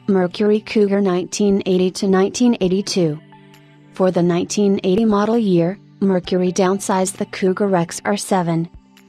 Mercury Cougar 1980 to 1982. For the 1980 model year, Mercury downsized the Cougar XR7.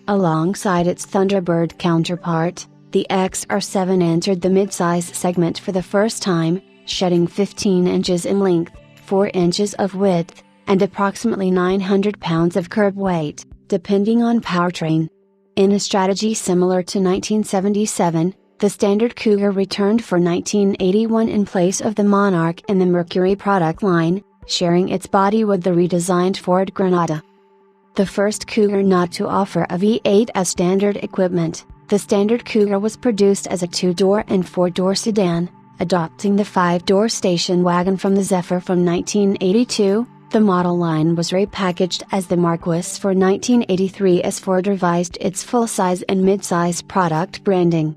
Alongside its Thunderbird counterpart, the XR7 entered the midsize segment for the first time, shedding 15 inches in length, 4 inches of width, and approximately 900 pounds of curb weight, depending on powertrain. In a strategy similar to 1977, the standard Cougar returned for 1981 in place of the Monarch in the Mercury product line, sharing its body with the redesigned Ford Granada. The first Cougar not to offer a V8 as standard equipment, the standard Cougar was produced as a 2-door and 4-door sedan, adopting the 5-door station wagon from the Zephyr from 1982. The model line was repackaged as the Marquis for 1983 as Ford revised its full-size and mid-size product branding.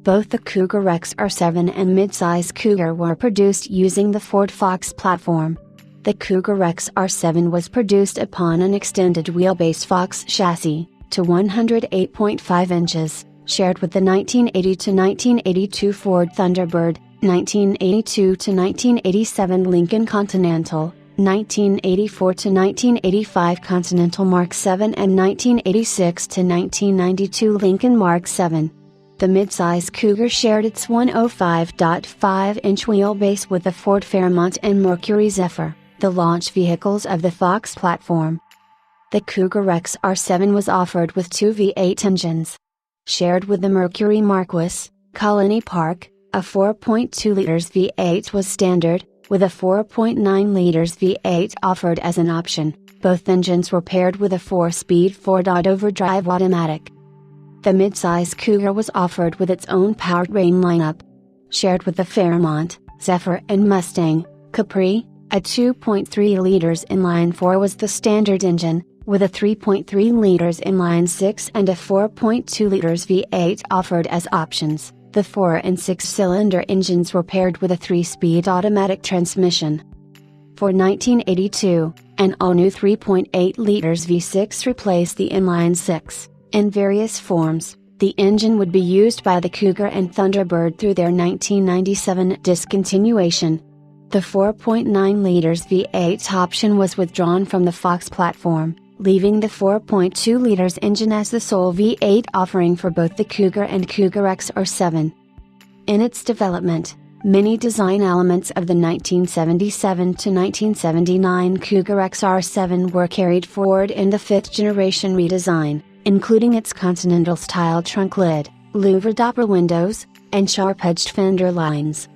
Both the Cougar XR7 and mid-size Cougar were produced using the Ford Fox platform. The Cougar XR7 was produced upon an extended wheelbase Fox chassis, to 108.5 inches, shared with the 1980 to 1982 Ford Thunderbird, 1982 to 1987 Lincoln Continental, 1984 to 1985 Continental Mark 7 and 1986 to 1992 Lincoln Mark 7. The midsize Cougar shared its 105.5-inch wheelbase with the Ford Fairmont and Mercury Zephyr, the launch vehicles of the Fox platform. The Cougar XR7 was offered with 2 V8 engines. Shared with the Mercury Marquis, Colony Park, a 4.2 liters V8 was standard, with a 4.9 liters V8 offered as an option. Both engines were paired with a 4-speed Ford Overdrive automatic. The midsize Cougar was offered with its own powertrain lineup. Shared with the Fairmont, Zephyr and Mustang, Capri, a 2.3 liters inline-4 was the standard engine, with a 3.3 liters inline-6 and a 4.2 liters V8 offered as options. The 4 and 6-cylinder engines were paired with a 3-speed automatic transmission. For 1982, an all-new 3.8 liters V6 replaced the inline-6. In various forms, the engine would be used by the Cougar and Thunderbird through their 1997 discontinuation. The 4.9 liters V8 option was withdrawn from the Fox platform, leaving the 4.2 liters engine as the sole V8 offering for both the Cougar and Cougar XR7. In its development, many design elements of the 1977 to 1979 Cougar XR7 were carried forward in the 5th generation redesign, including its Continental-style trunk lid, louvered upper windows, and sharp-edged fender lines.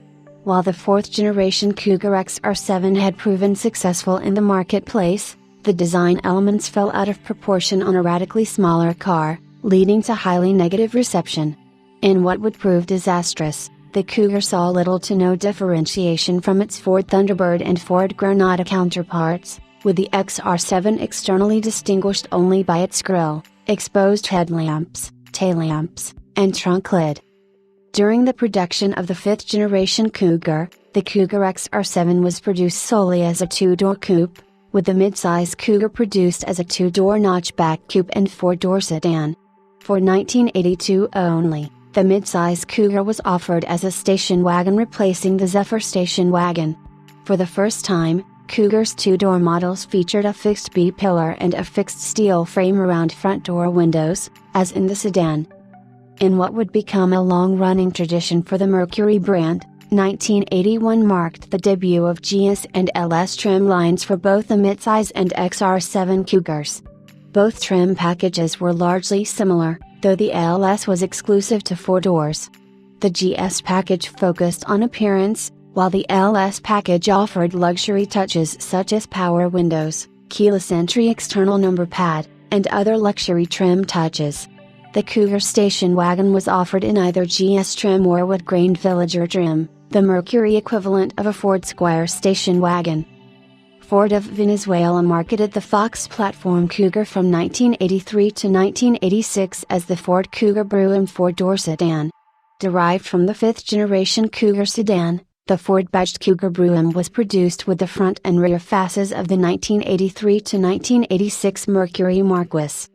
While the 4th generation Cougar XR7 had proven successful in the marketplace, the design elements fell out of proportion on a radically smaller car, leading to highly negative reception. In what would prove disastrous, the Cougar saw little to no differentiation from its Ford Thunderbird and Ford Granada counterparts, with the XR7 externally distinguished only by its grille, exposed headlamps, taillamps, and trunk lid. During the production of the 5th generation Cougar, the Cougar XR7 was produced solely as a 2-door coupe, with the midsize Cougar produced as a 2-door notchback coupe and 4-door sedan. For 1982 only, the midsize Cougar was offered as a station wagon replacing the Zephyr station wagon. For the first time, Cougar's 2-door models featured a fixed B-pillar and a fixed steel frame around front door windows, as in the sedan. In what would become a long-running tradition for the Mercury brand, 1981 marked the debut of GS and LS trim lines for both the midsize and XR7 Cougars. Both trim packages were largely similar, though the LS was exclusive to 4 doors. The GS package focused on appearance, while the LS package offered luxury touches such as power windows, keyless entry external number pad, and other luxury trim touches. The Cougar station wagon was offered in either GS trim or wood-grained Villager trim, the Mercury equivalent of a Ford Squire station wagon. Ford of Venezuela marketed the Fox platform Cougar from 1983 to 1986 as the Ford Cougar Brougham 4-door sedan. Derived from the 5th generation Cougar sedan, the Ford badged Cougar Brougham was produced with the front and rear fasces of the 1983 to 1986 Mercury Marquis.